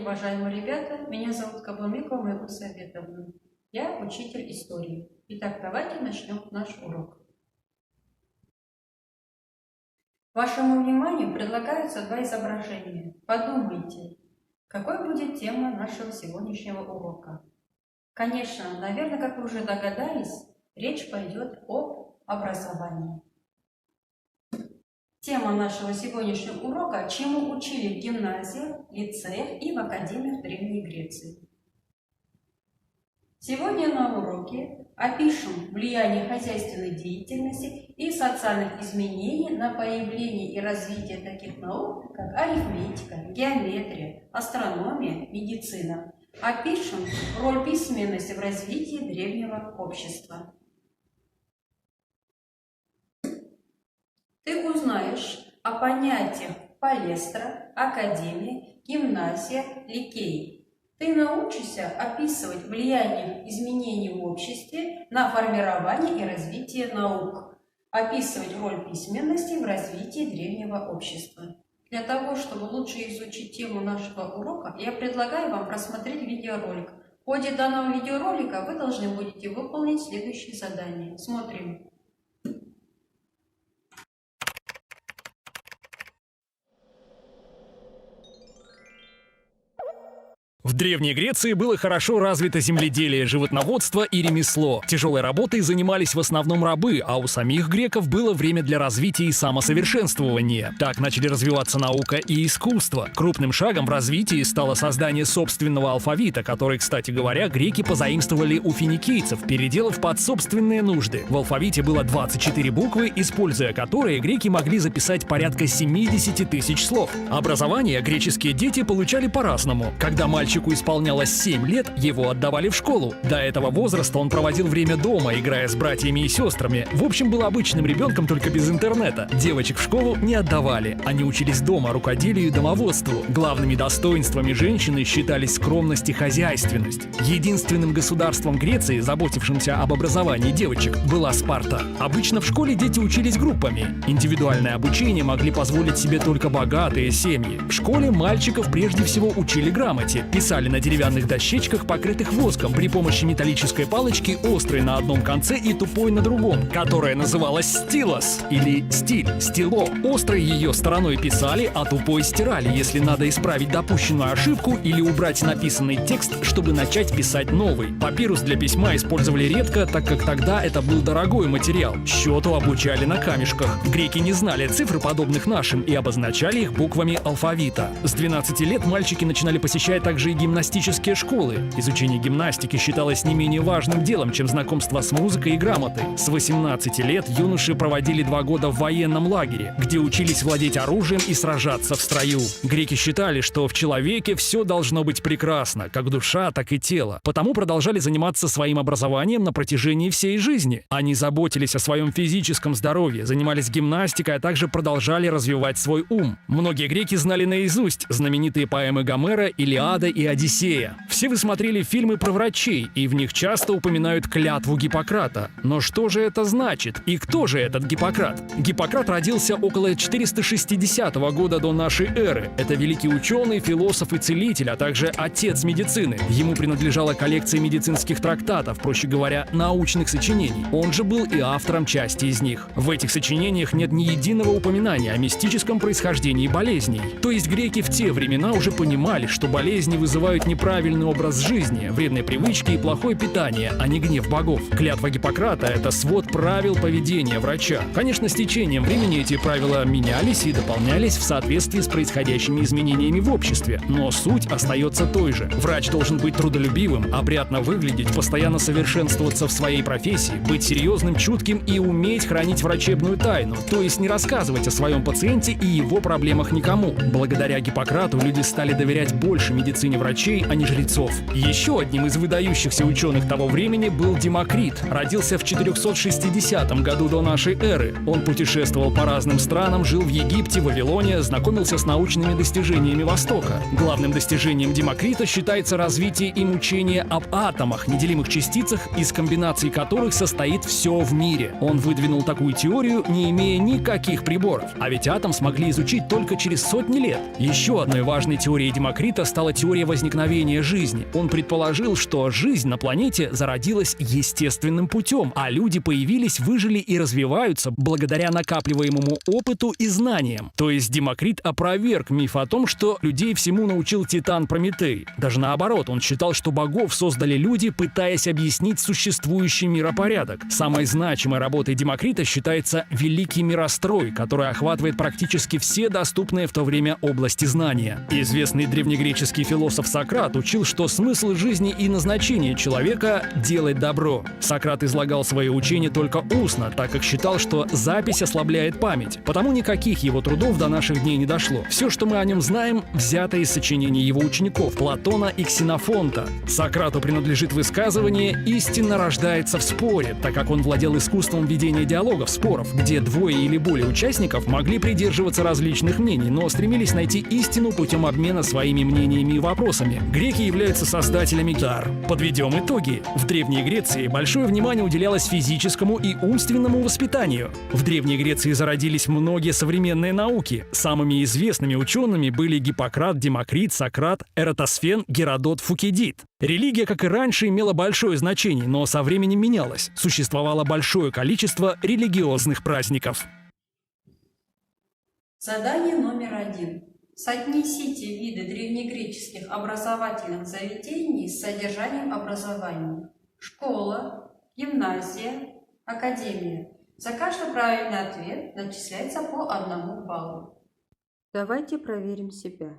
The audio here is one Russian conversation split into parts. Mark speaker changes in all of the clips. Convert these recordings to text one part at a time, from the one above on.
Speaker 1: уважаемые ребята! Меня зовут Каблумикова Майгуль Советовна. Я учитель истории. Итак, давайте начнем наш урок. Вашему вниманию предлагаются два изображения. Подумайте, какой будет тема нашего сегодняшнего урока. Конечно, наверное, как вы уже догадались, речь пойдет об образовании. Тема нашего сегодняшнего урока – чему учили в гимназиях, лицеях и в академиях Древней Греции. Сегодня на уроке опишем влияние хозяйственной деятельности и социальных изменений на появление и развитие таких наук, как арифметика, геометрия, астрономия, медицина. Опишем роль письменности в развитии древнего общества. Ты узнаешь о понятиях палестра, академия, гимназия, ликей. Ты научишься описывать влияние изменений в обществе на формирование и развитие наук, описывать роль письменности в развитии древнего общества. Для того, чтобы лучше изучить тему нашего урока, я предлагаю вам просмотреть видеоролик. В ходе данного видеоролика вы должны будете выполнить следующие задания. Смотрим.
Speaker 2: В Древней Греции было хорошо развито земледелие, животноводство и ремесло. Тяжелой работой занимались в основном рабы, а у самих греков было время для развития и самосовершенствования. Так начали развиваться наука и искусство. Крупным шагом в развитии стало создание собственного алфавита, который, кстати говоря, греки позаимствовали у финикийцев, переделав под собственные нужды. В алфавите было 24 буквы, используя которые греки могли записать порядка 70 тысяч слов. Образование греческие дети получали по-разному. Когда мальчику исполнялось 7 лет, его отдавали в школу. До этого возраста он проводил время дома, играя с братьями и сестрами. В общем, был обычным ребенком, только без интернета. Девочек в школу не отдавали. Они учились дома рукоделию и домоводству. Главными достоинствами женщины считались скромность и хозяйственность. Единственным государством Греции, заботившимся об образовании девочек, была Спарта. Обычно в школе дети учились группами. Индивидуальное обучение могли позволить себе только богатые семьи. В школе мальчиков прежде всего учили грамоте. Писали на деревянных дощечках, покрытых воском, при помощи металлической палочки, острой на одном конце и тупой на другом, которая называлась стилос или стиль, стило. Острой ее стороной писали, а тупой стирали, если надо исправить допущенную ошибку или убрать написанный текст, чтобы начать писать новый. Папирус для письма использовали редко, так как тогда это был дорогой материал. Счету обучали на камешках. Греки не знали цифр, подобных нашим, и обозначали их буквами алфавита. С 12 лет мальчики начинали посещать также и гимнастические школы. Изучение гимнастики считалось не менее важным делом, чем знакомство с музыкой и грамотой. С 18 лет юноши проводили 2 года в военном лагере, где учились владеть оружием и сражаться в строю. Греки считали, что в человеке все должно быть прекрасно, как душа, так и тело. Потому продолжали заниматься своим образованием на протяжении всей жизни. Они заботились о своем физическом здоровье, занимались гимнастикой, а также продолжали развивать свой ум. Многие греки знали наизусть знаменитые поэмы Гомера, Илиада и Одиссея. Все вы смотрели фильмы про врачей, и в них часто упоминают клятву Гиппократа. Но что же это значит? И кто же этот Гиппократ? Гиппократ родился около 460 года до нашей эры. Это великий ученый, философ и целитель, а также отец медицины. Ему принадлежала коллекция медицинских трактатов, проще говоря, научных сочинений. Он же был и автором части из них. В этих сочинениях нет ни единого упоминания о мистическом происхождении болезней. То есть греки в те времена уже понимали, что болезни вызывают неправильный образ жизни, вредные привычки и плохое питание, а не гнев богов. Клятва Гиппократа – это свод правил поведения врача. Конечно, с течением времени эти правила менялись и дополнялись в соответствии с происходящими изменениями в обществе, но суть остается той же. Врач должен быть трудолюбивым, опрятно выглядеть, постоянно совершенствоваться в своей профессии, быть серьезным, чутким и уметь хранить врачебную тайну, то есть не рассказывать о своем пациенте и его проблемах никому. Благодаря Гиппократу люди стали доверять больше медицине врачей, а не жрецов. Еще одним из выдающихся ученых того времени был Демокрит. Родился в 460 году до нашей эры. Он путешествовал по разным странам, жил в Египте, Вавилоне, знакомился с научными достижениями Востока. Главным достижением Демокрита считается развитие им учения об атомах, неделимых частицах, из комбинаций которых состоит все в мире. Он выдвинул такую теорию, не имея никаких приборов. А ведь атом смогли изучить только через сотни лет. Еще одной важной теорией Демокрита стала теория возникновения жизни. Он предположил, что жизнь на планете зародилась естественным путем, а люди появились, выжили и развиваются благодаря накапливаемому опыту и знаниям. То есть Демокрит опроверг миф о том, что людей всему научил Титан Прометей. Даже наоборот, он считал, что богов создали люди, пытаясь объяснить существующий миропорядок. Самой значимой работой Демокрита считается «Великий мирострой», который охватывает практически все доступные в то время области знания. Известный древнегреческий философ Сократ учил, что смысл жизни и назначение человека – делать добро. Сократ излагал свои учения только устно, так как считал, что запись ослабляет память. Потому никаких его трудов до наших дней не дошло. Все, что мы о нем знаем, взято из сочинений его учеников Платона и Ксенофонта. Сократу принадлежит высказывание «истина рождается в споре», так как он владел искусством ведения диалогов, споров, где двое или более участников могли придерживаться различных мнений, но стремились найти истину путем обмена своими мнениями и вопросами. Греки являются создателями дар. Подведем итоги. В Древней Греции большое внимание уделялось физическому и умственному воспитанию. В Древней Греции зародились многие современные науки. Самыми известными учеными были Гиппократ, Демокрит, Сократ, Эратосфен, Геродот, Фукидид. Религия, как и раньше, имела большое значение, но со временем менялась. Существовало большое количество религиозных праздников.
Speaker 1: Задание номер 1. Соотнесите виды древнегреческих образовательных заведений с содержанием образования. Школа, гимназия, академия. За каждый правильный ответ начисляется по 1 баллу.
Speaker 3: Давайте проверим себя.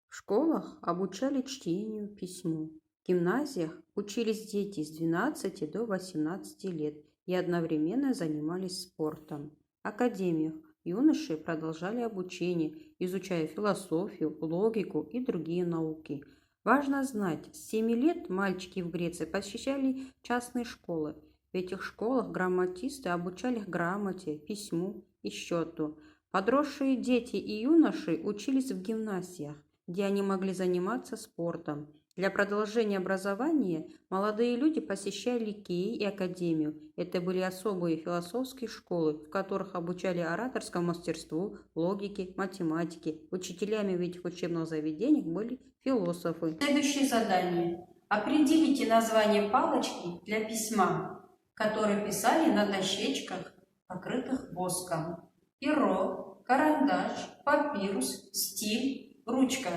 Speaker 3: В школах обучали чтению, письму. В гимназиях учились дети с 12 до 18 лет и одновременно занимались спортом. В академиях юноши продолжали обучение, изучая философию, логику и другие науки. Важно знать, с 7 лет мальчики в Греции посещали частные школы. В этих школах грамотисты обучали грамоте, письму и счету. Подросшие дети и юноши учились в гимназиях, где они могли заниматься спортом. Для продолжения образования молодые люди посещали Ликей и Академию. Это были особые философские школы, в которых обучали ораторскому мастерству, логике, математике. Учителями в этих учебных заведениях были философы.
Speaker 1: Следующее задание. Определите название палочки для письма, которые писали на дощечках, покрытых воском. Перо, карандаш, папирус, стиль, ручка.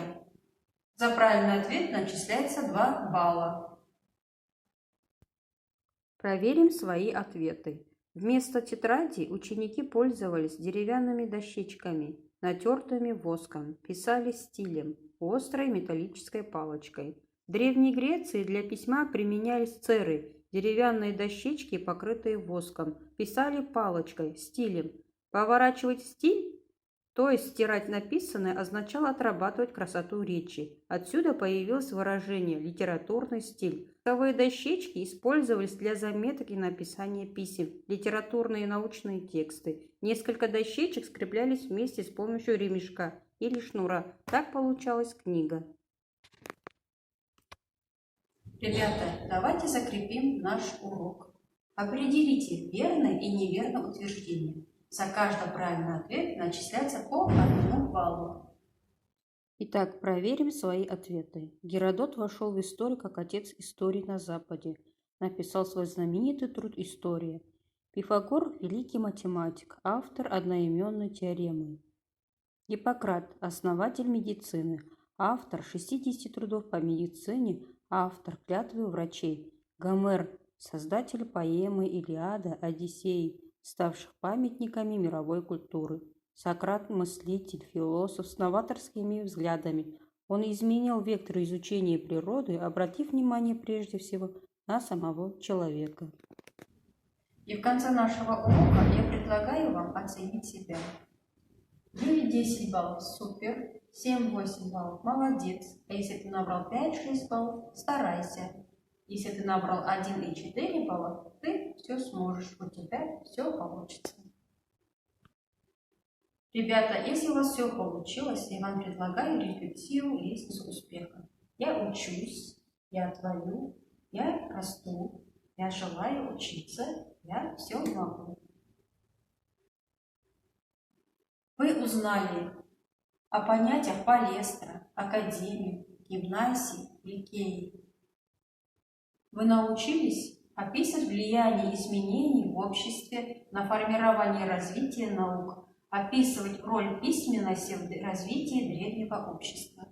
Speaker 1: За правильный ответ начисляется 2 балла.
Speaker 3: Проверим свои ответы. Вместо тетради ученики пользовались деревянными дощечками, натертыми воском, писали стилем, острой металлической палочкой. В Древней Греции для письма применялись церы, деревянные дощечки, покрытые воском, писали палочкой, стилем. Поворачивать стиль, то есть стирать написанное, означало отрабатывать красоту речи. Отсюда появилось выражение «литературный стиль». Цветовые дощечки использовались для заметок и написания писем, литературные и научные тексты. Несколько дощечек скреплялись вместе с помощью ремешка или шнура. Так получалась книга.
Speaker 1: Ребята, давайте закрепим наш урок. Определите верное и неверное утверждение. За каждый правильный ответ начисляется по 1 баллу.
Speaker 3: Итак, проверим свои ответы. Геродот вошел в историю как отец истории на Западе. Написал свой знаменитый труд «История». Пифагор – великий математик, автор одноименной теоремы. Гиппократ – основатель медицины, автор 60 трудов по медицине, автор клятвы врачей. Гомер – создатель поэмы «Илиада», «Одиссей», ставших памятниками мировой культуры. Сократ – мыслитель, философ с новаторскими взглядами. Он изменил вектор изучения природы, обратив внимание прежде всего на самого человека.
Speaker 1: И в конце нашего урока я предлагаю вам оценить себя. 9-10 баллов – супер, 7-8 баллов – молодец. А если ты набрал 5-6 баллов – старайся. Если ты набрал 1 и 4 балла, ты все сможешь, у тебя все получится. Ребята, если у вас все получилось, я вам предлагаю рефлексию лестницу успеха. Я учусь, я творю, я расту, я желаю учиться, я все могу. Вы узнали о понятиях палестра, академии, гимназии, ликеи. Вы научились описывать влияние изменений в обществе на формирование и развитие наук, описывать роль письменности в развитии древнего общества.